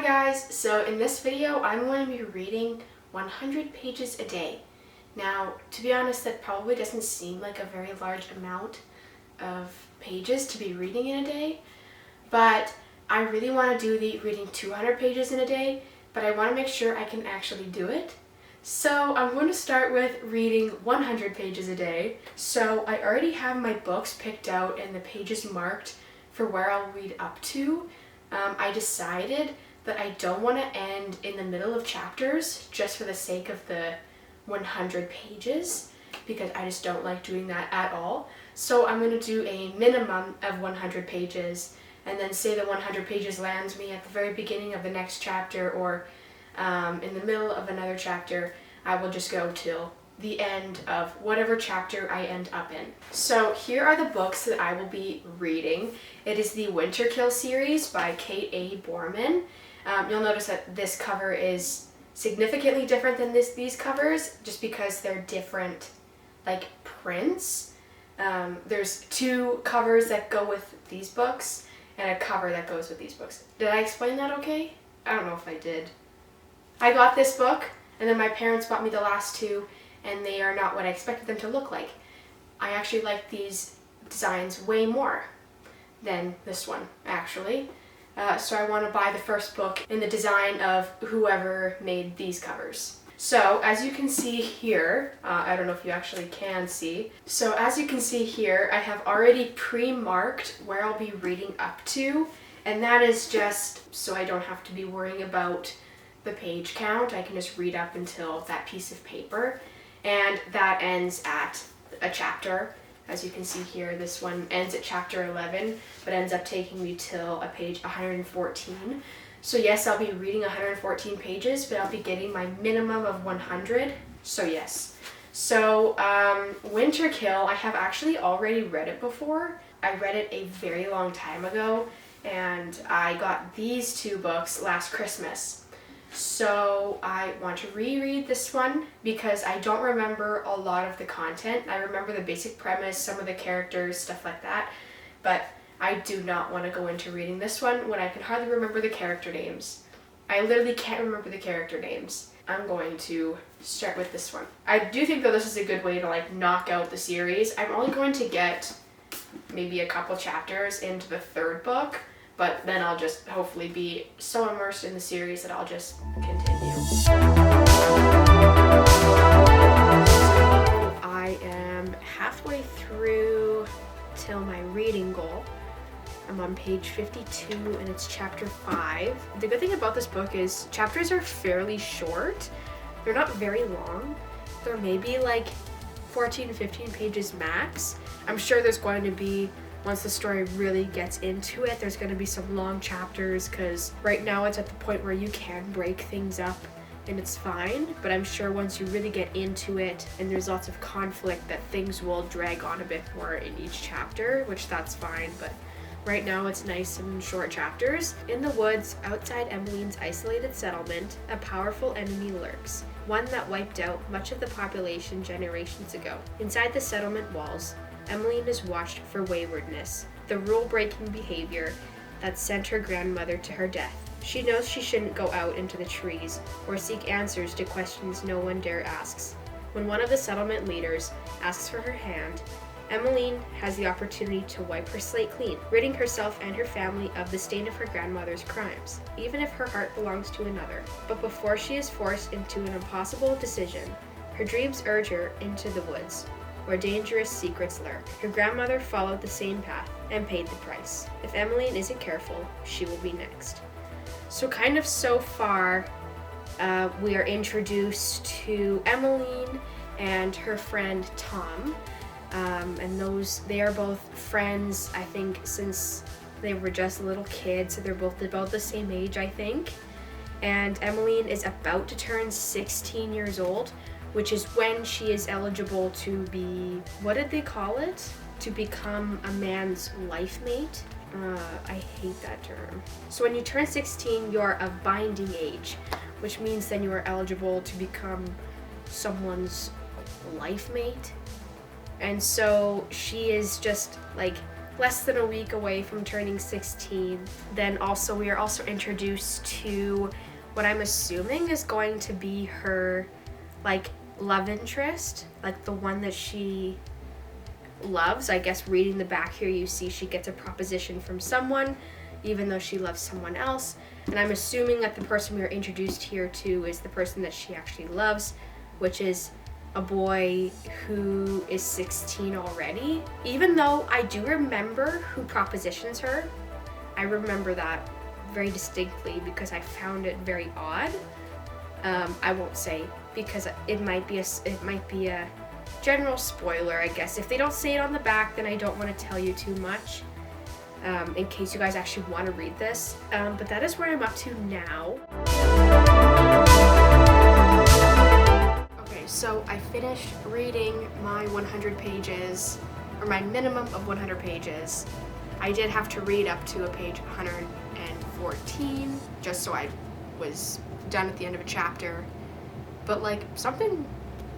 guys, so in this video I'm going to be reading 100 pages a day. Now, to be honest, that probably doesn't seem like a very large amount of pages to be reading in a day, but I really want to do the reading 200 pages in a day, but I want to make sure I can actually do it. So I'm going to start with reading 100 pages a day. So I already have my books picked out and the pages marked for where I'll read up to. I decided that I don't want to end in the middle of chapters just for the sake of the 100 pages, because I just don't like doing that at all. So I'm going to do a minimum of 100 pages, and then say the 100 pages lands me at the very beginning of the next chapter or in the middle of another chapter. I will just go till the end of whatever chapter I end up in. So here are the books that I will be reading. It is the Winterkill series by Kate A. Borman. You'll notice that this cover is significantly different than these covers, just because they're different like prints. There's two covers that go with these books and a cover that goes with these books. Did I explain that okay? I don't know if I did. I got this book and then my parents bought me the last two, and they are not what I expected them to look like. I actually like these designs way more than this one, actually. So I want to buy the first book in the design of whoever made these covers. So as you can see here, I don't know if you actually can see. So as you can see here, I have already pre-marked where I'll be reading up to, and that is just so I don't have to be worrying about the page count. I can just read up until that piece of paper. And that ends at a chapter. As you can see here, this one ends at chapter 11, but ends up taking me till a page 114. So yes, I'll be reading 114 pages, but I'll be getting my minimum of 100. So yes. So Winterkill, I have actually already read it before. I read it a very long time ago, and I got these two books last Christmas. So I want to reread this one because I don't remember a lot of the content. I remember the basic premise, some of the characters, stuff like that, but I do not want to go into reading this one when I can hardly remember the character names. I literally can't remember the character names. I'm going to start with this one. I do think though this is a good way to like knock out the series. I'm only going to get maybe a couple chapters into the third book, but then I'll just hopefully be so immersed in the series that I'll just continue. I am halfway through till my reading goal. I'm on page 52 and it's chapter 5. The good thing about this book is chapters are fairly short. They're not very long. They're maybe like 14, 15 pages max. I'm sure there's going to be, once the story really gets into it, there's going to be some long chapters, because right now it's at the point where you can break things up and it's fine, but I'm sure once you really get into it and there's lots of conflict, that things will drag on a bit more in each chapter, which that's fine, but right now it's nice and short chapters. In the woods outside Emmeline's isolated settlement, a powerful enemy lurks, one that wiped out much of the population generations ago. Inside the settlement walls, Emmeline is watched for waywardness, the rule-breaking behavior that sent her grandmother to her death. She knows she shouldn't go out into the trees or seek answers to questions no one dare asks. When one of the settlement leaders asks for her hand, Emmeline has the opportunity to wipe her slate clean, ridding herself and her family of the stain of her grandmother's crimes, even if her heart belongs to another. But before she is forced into an impossible decision, her dreams urge her into the woods, where dangerous secrets lurk. Her grandmother followed the same path and paid the price. If Emmeline isn't careful, she will be next. So kind of so far, we are introduced to Emmeline and her friend Tom. And they are both friends, I think, since they were just little kids, so they're both about the same age, I think. And Emmeline is about to turn 16 years old, which is when she is eligible to be, what did they call it? To become a man's life mate. I hate that term. So when you turn 16, you're of binding age, which means then you are eligible to become someone's life mate. And so she is just like less than a week away from turning 16. Then also we are also introduced to what I'm assuming is going to be her like love interest, like the one that she loves. I guess reading the back here you see she gets a proposition from someone even though she loves someone else, and I'm assuming that the person we are introduced here to is the person that she actually loves, which is a boy who is 16 already. Even though I do remember who propositions her, I remember that very distinctly because I found it very odd. I won't say because it might be a general spoiler, I guess. If they don't say it on the back, then I don't want to tell you too much, in case you guys actually want to read this. But that is where I'm up to now. Okay, so I finished reading my 100 pages, or my minimum of 100 pages. I did have to read up to a page 114, just so I was done at the end of a chapter. But like something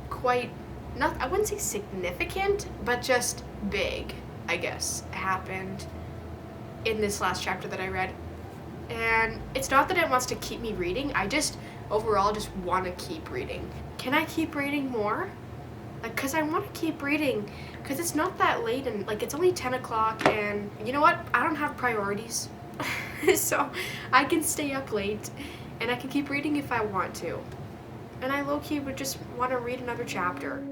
quite, I wouldn't say significant, but just big, I guess, happened in this last chapter that I read. And it's not that it wants to keep me reading, I just overall just want to keep reading. Can I keep reading more? Like, cause I want to keep reading, cause it's not that late and like it's only 10 o'clock and you know what? I don't have priorities. So I can stay up late and I can keep reading if I want to. And I low-key would just want to read another chapter.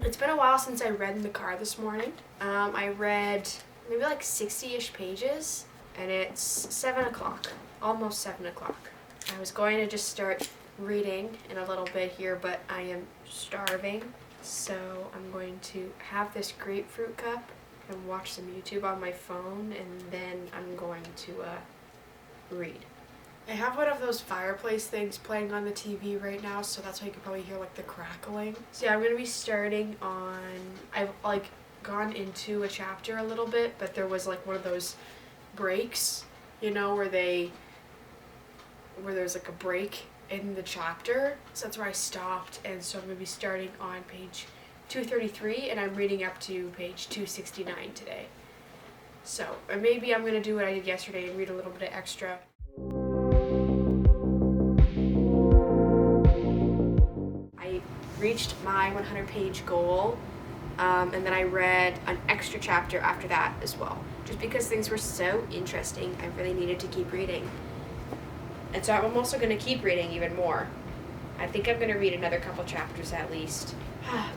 It's been a while since I read in the car this morning. I read maybe like 60-ish pages, and it's 7 o'clock, almost 7 o'clock. I was going to just start reading in a little bit here, but I am starving, so I'm going to have this grapefruit cup and watch some YouTube on my phone, and then I'm going to read. I have one of those fireplace things playing on the TV right now, so that's why you can probably hear like the crackling. So yeah, I'm gonna be starting on, I've like gone into a chapter a little bit, but there was like one of those breaks, you know, where there's like a break in the chapter. So that's where I stopped, and so I'm gonna be starting on page 233, and I'm reading up to page 269 today. So maybe I'm gonna do what I did yesterday and read a little bit of extra. Reached my 100-page goal, and then I read an extra chapter after that as well, just because things were so interesting. I really needed to keep reading, and so I'm also going to keep reading even more. I think I'm going to read another couple chapters at least.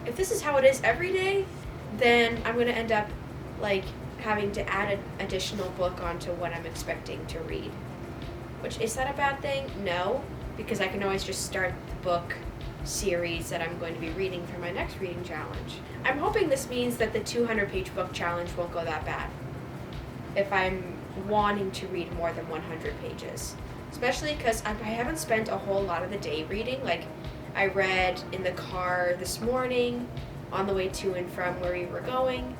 If this is how it is every day, then I'm going to end up like having to add an additional book onto what I'm expecting to read. Which, is that a bad thing? No, because I can always just start the book series that I'm going to be reading for my next reading challenge. I'm hoping this means that the 200-page book challenge won't go that bad if I'm wanting to read more than 100 pages. Especially because I haven't spent a whole lot of the day reading. Like, I read in the car this morning on the way to and from where we were going,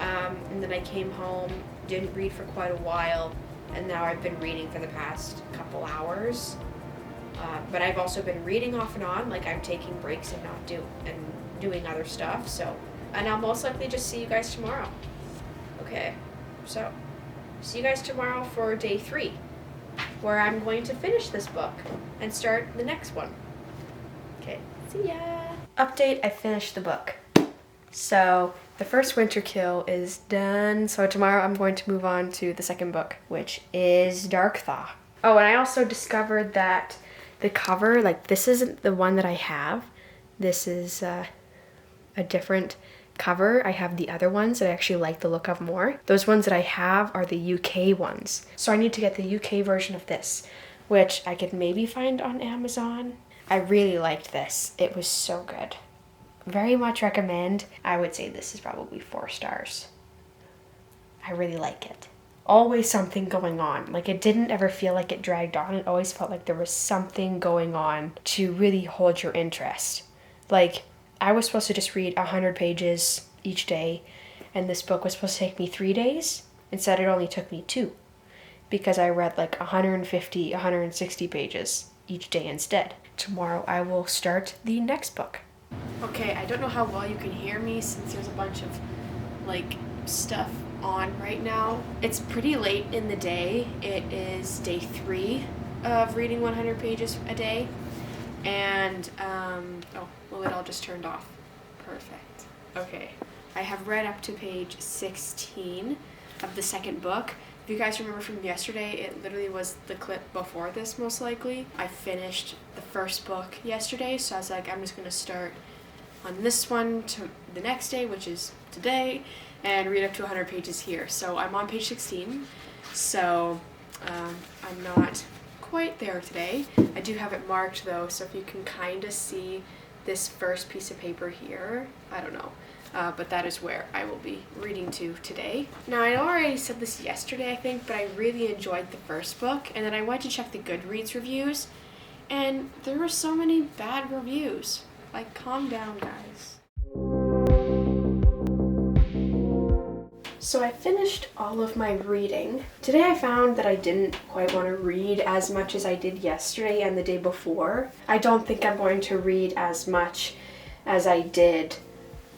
and then I came home, didn't read for quite a while, and now I've been reading for the past couple hours. But I've also been reading off and on, like I'm taking breaks and doing other stuff. So, and I'll most likely just see you guys tomorrow. Okay, So, see you guys tomorrow for day 3, where I'm going to finish this book and start the next one. Okay, see ya. Update, I finished the book. So the first winter kill is done. So tomorrow I'm going to move on to the second book, which is Dark Thaw. Oh, and I also discovered that the cover, like this isn't the one that I have. This is a different cover. I have the other ones that I actually like the look of more. Those ones that I have are the UK ones. So I need to get the UK version of this, which I could maybe find on Amazon. I really liked this. It was so good. Very much recommend. I would say this is probably 4 stars. I really like it. Always something going on. Like, it didn't ever feel like it dragged on. It always felt like there was something going on to really hold your interest. Like, I was supposed to just read 100 pages each day, and this book was supposed to take me 3 days. Instead, it only took me 2, because I read like 150, 160 pages each day instead. Tomorrow I will start the next book. Okay, I don't know how well you can hear me since there's a bunch of like stuff on right now. It's pretty late in the day. It is day 3 of reading 100 pages a day. And, oh, well, it all just turned off. Perfect. Okay, I have read up to page 16 of the second book. If you guys remember from yesterday, it literally was the clip before this, most likely. I finished the first book yesterday, so I was like, I'm just gonna start on this one to the next day, which is today, and read up to 100 pages here. So I'm on page 16, so I'm not quite there today. I do have it marked though, so if you can kind of see this first piece of paper here, I don't know. But that is where I will be reading to today. Now, I know I already said this yesterday, I think, but I really enjoyed the first book, and then I went to check the Goodreads reviews, and there were so many bad reviews. Like, calm down, guys. So I finished all of my reading. Today I found that I didn't quite want to read as much as I did yesterday and the day before. I don't think I'm going to read as much as I did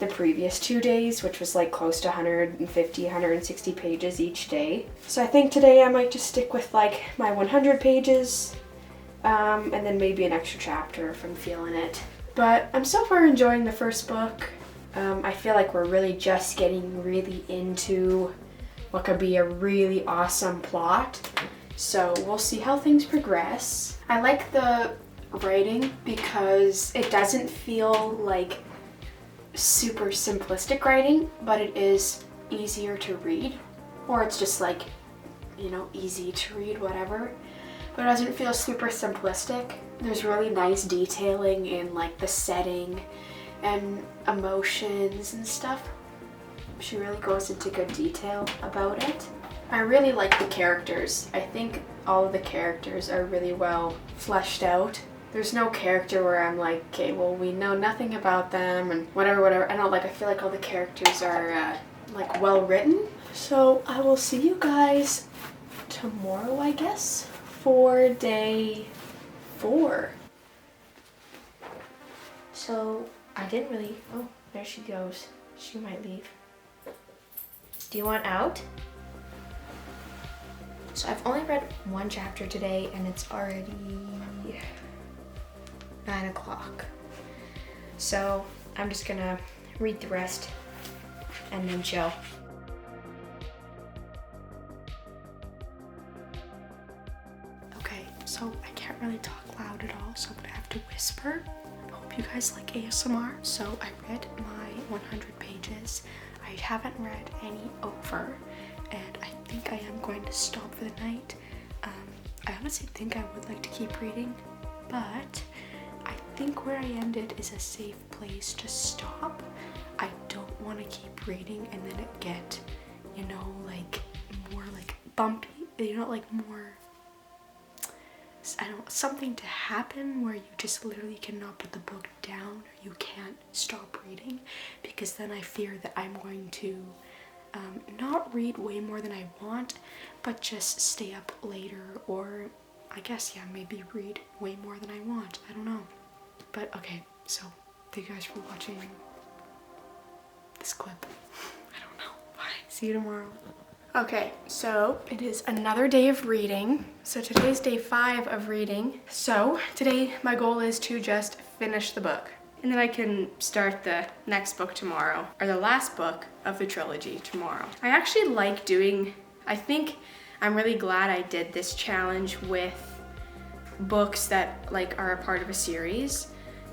the previous 2 days, which was like close to 150, 160 pages each day. So I think today I might just stick with like my 100 pages, and then maybe an extra chapter if I'm feeling it. But I'm so far enjoying the first book. I feel like we're really just getting really into what could be a really awesome plot. So we'll see how things progress. I like the writing because it doesn't feel like super simplistic writing, but it is easier to read, or it's just like, you know, easy to read, whatever. But it doesn't feel super simplistic. There's really nice detailing in like the setting and emotions and stuff. She really goes into good detail about it. I really like the characters. I think all of the characters are really well fleshed out. There's no character where I'm like, okay, well, we know nothing about them and whatever. I feel like all the characters are like well written. So I will see you guys tomorrow, I guess, for day 4. So I didn't really, oh, there she goes. She might leave. Do you want out? So I've only read 1 chapter today and it's already 9 o'clock. So I'm just gonna read the rest and then chill. Okay, so I can't really talk loud at all, so I'm gonna have to whisper. I hope you guys like ASMR. So I read my 100 pages. I haven't read any over, and I think I am going to stop for the night. I honestly think I would like to keep reading, but I think where I ended is a safe place to stop. I don't want to keep reading and then it get, you know, like more like bumpy, you know, like more, I don't know, something to happen where you just literally cannot put the book down or you can't stop reading, because then I fear that I'm going to not read way more than I want, but just stay up later, or I guess, yeah, maybe read way more than I want. I don't know. But okay, so thank you guys for watching this clip. I don't know. Bye. See you tomorrow. Okay, so it is another day of reading. So today's day 5 of reading. So today my goal is to just finish the book. And then I can start the next book tomorrow, or the last book of the trilogy tomorrow. I actually like I think I'm really glad I did this challenge with books that like are a part of a series,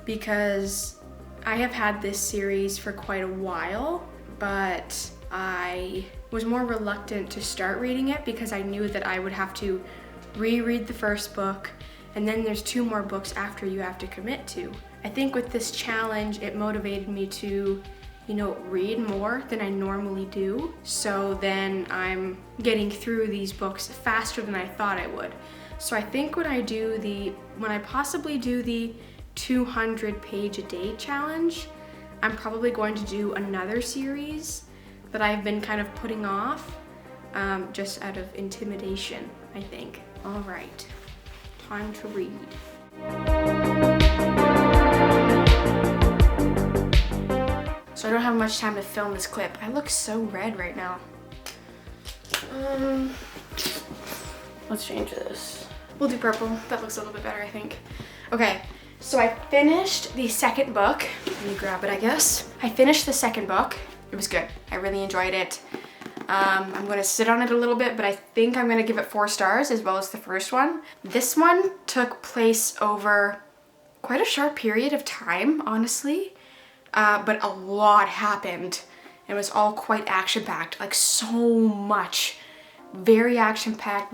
because I have had this series for quite a while, but I was more reluctant to start reading it because I knew that I would have to reread the first book, and then there's 2 more books after you have to commit to. I think with this challenge, it motivated me to, read more than I normally do. So then I'm getting through these books faster than I thought I would. So I think when I possibly do the 200 page a day challenge, I'm probably going to do another series that I've been kind of putting off, just out of intimidation, I think. All right, time to read. So I don't have much time to film this clip. I look so red right now. Let's change this. We'll do purple. That looks a little bit better, I think. Okay, so I finished the second book. Let me grab it, I guess. I finished the second book. It was good. I really enjoyed it. I'm gonna sit on it a little bit, but I think I'm gonna give it 4 stars as well as the first one. This one took place over quite a short period of time, honestly. But a lot happened. It was all quite action-packed, like so much. Very action-packed,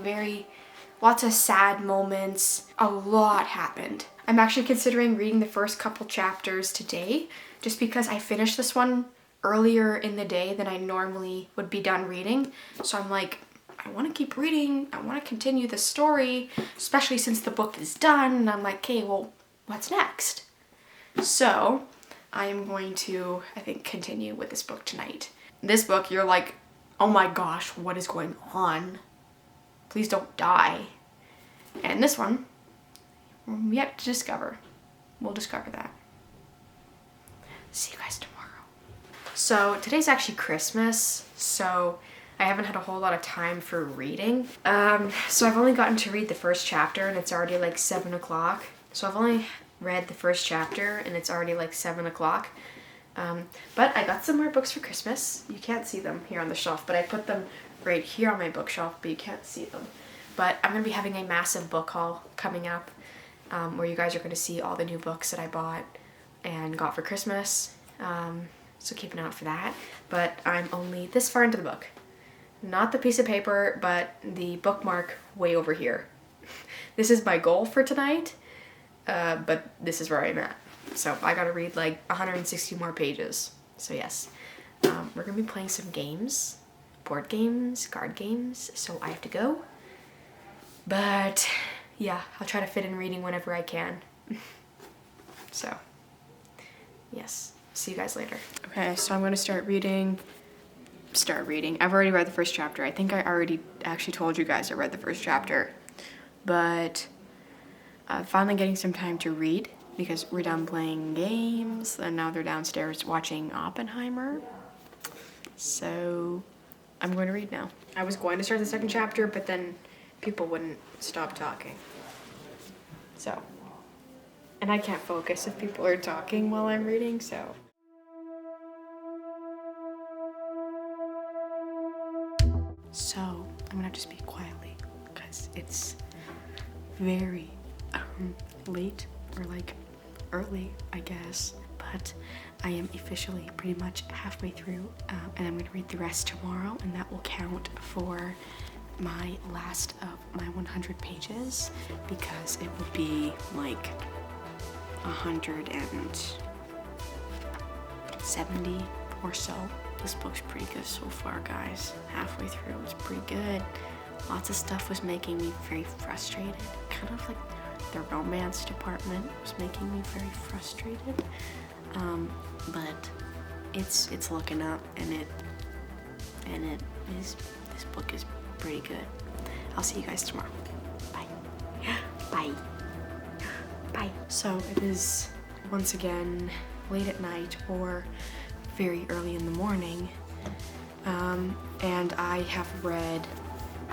lots of sad moments. A lot happened. I'm actually considering reading the first couple chapters today, just because I finished this one earlier in the day than I normally would be done reading. So I'm like, I want to keep reading. I want to continue the story, especially since the book is done. And I'm like, okay, well, what's next? So I am going to, I think, continue with this book tonight. This book, you're like, oh my gosh, what is going on? Please don't die. And this one, we're yet to discover. We'll discover that. See you guys tomorrow. So today's actually Christmas, so I haven't had a whole lot of time for reading. So I've only gotten to read the first chapter and it's already like 7 o'clock. So I've only read the first chapter and it's already like 7 o'clock. But I got some more books for Christmas. You can't see them here on the shelf, but I put them right here on my bookshelf, but you can't see them. But I'm gonna be having a massive book haul coming up, where you guys are gonna see all the new books that I bought and got for Christmas. So keep an eye out for that. But I'm only this far into the book. Not the piece of paper, but the bookmark way over here. This is my goal for tonight, but this is where I'm at. So I gotta read like 160 more pages. So yes, we're gonna be playing some games, board games, card games, so I have to go. But yeah, I'll try to fit in reading whenever I can. So yes, see you guys later. Okay, so I'm gonna start reading. I've already read the first chapter. I think I already actually told you guys I read the first chapter, but finally getting some time to read because we're done playing games and now they're downstairs watching Oppenheimer. So I'm going to read now. I was going to start the second chapter, but then people wouldn't stop talking. So, and I can't focus if people are talking while I'm reading, so. So, I'm gonna have to speak quietly because it's very late, or like early, I guess. But I am officially pretty much halfway through, and I'm gonna read the rest tomorrow, and that will count for my last of my 100 pages because it will be like 170 or so. This book's pretty good so far, guys. Halfway through, it's pretty good. Lots of stuff was making me very frustrated. Kind of like the romance department was making me very frustrated. But it's looking up, and it is. This book is pretty good. I'll see you guys tomorrow. Bye. Bye. Bye. So it is once again late at night or very early in the morning, and I have read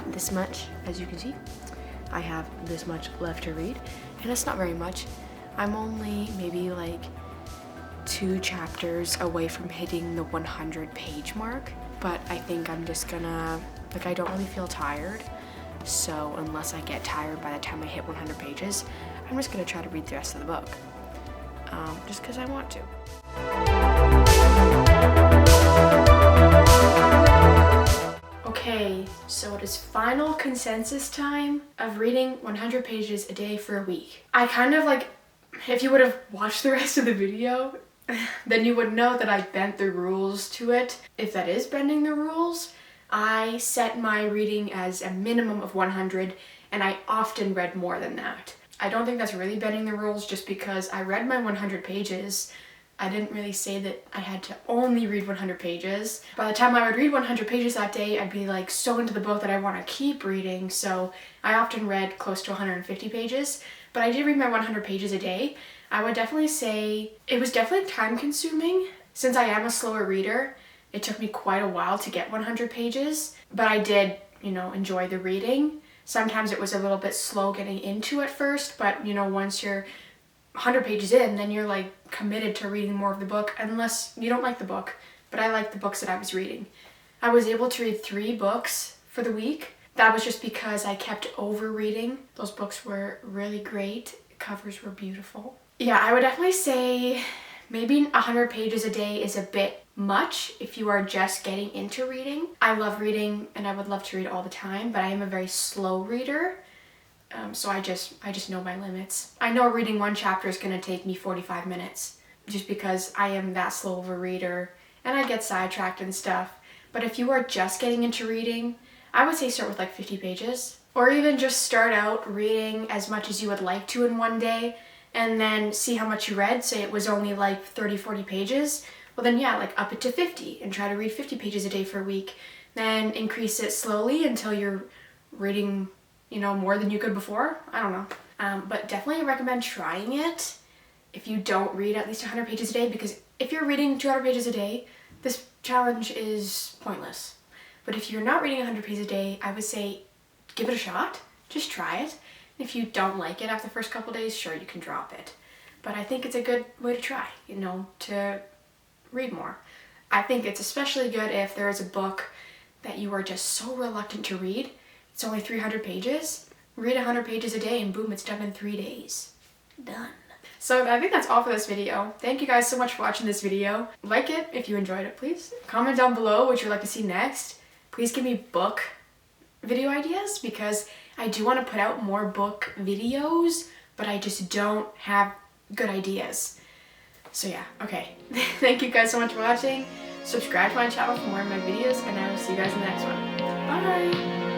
this much, as you can see. I have this much left to read, and it's not very much. I'm only maybe like 2 chapters away from hitting the 100-page mark, but I think I'm just gonna, like, I don't really feel tired, so unless I get tired by the time I hit 100 pages, I'm just gonna try to read the rest of the book, just because I want to. Okay, so it is final consensus time of reading 100 pages a day for a week. I kind of like, if you would have watched the rest of the video, then you would know that I bent the rules to it. If that is bending the rules, I set my reading as a minimum of 100, and I often read more than that. I don't think that's really bending the rules, just because I read my 100 pages. I didn't really say that I had to only read 100 pages. By the time I would read 100 pages that day, I'd be like so into the book that I want to keep reading, so I often read close to 150 pages, but I did read my 100 pages a day. I would definitely say it was definitely time consuming. Since I am a slower reader, it took me quite a while to get 100 pages, but I did, enjoy the reading. Sometimes it was a little bit slow getting into at first, but once you're 100 pages in, then you're like committed to reading more of the book, unless you don't like the book. But I liked the books that I was reading. I was able to read 3 books for the week. That was just because I kept over reading. Those books were really great. Covers were beautiful. Yeah, I would definitely say maybe 100 pages a day is a bit much if you are just getting into reading. I love reading and I would love to read all the time, but I am a very slow reader. So I just know my limits. I know reading 1 chapter is going to take me 45 minutes just because I am that slow of a reader and I get sidetracked and stuff. But if you are just getting into reading, I would say start with like 50 pages, or even just start out reading as much as you would like to in one day and then see how much you read. Say it was only like 30, 40 pages. Well then yeah, like up it to 50 and try to read 50 pages a day for a week. Then increase it slowly until you're reading more than you could before. I don't know. But definitely recommend trying it if you don't read at least 100 pages a day, because if you're reading 200 pages a day, this challenge is pointless. But if you're not reading 100 pages a day, I would say give it a shot. Just try it. If you don't like it after the first couple days, sure, you can drop it. But I think it's a good way to try, to read more. I think it's especially good if there is a book that you are just so reluctant to read. It's only 300 pages. Read 100 pages a day and boom, it's done in 3 days. Done. So I think that's all for this video. Thank you guys so much for watching this video. Like it if you enjoyed it, please. Comment down below what you'd like to see next. Please give me book video ideas, because I do want to put out more book videos, but I just don't have good ideas. So yeah, okay. Thank you guys so much for watching. Subscribe to my channel for more of my videos, and I will see you guys in the next one. Bye!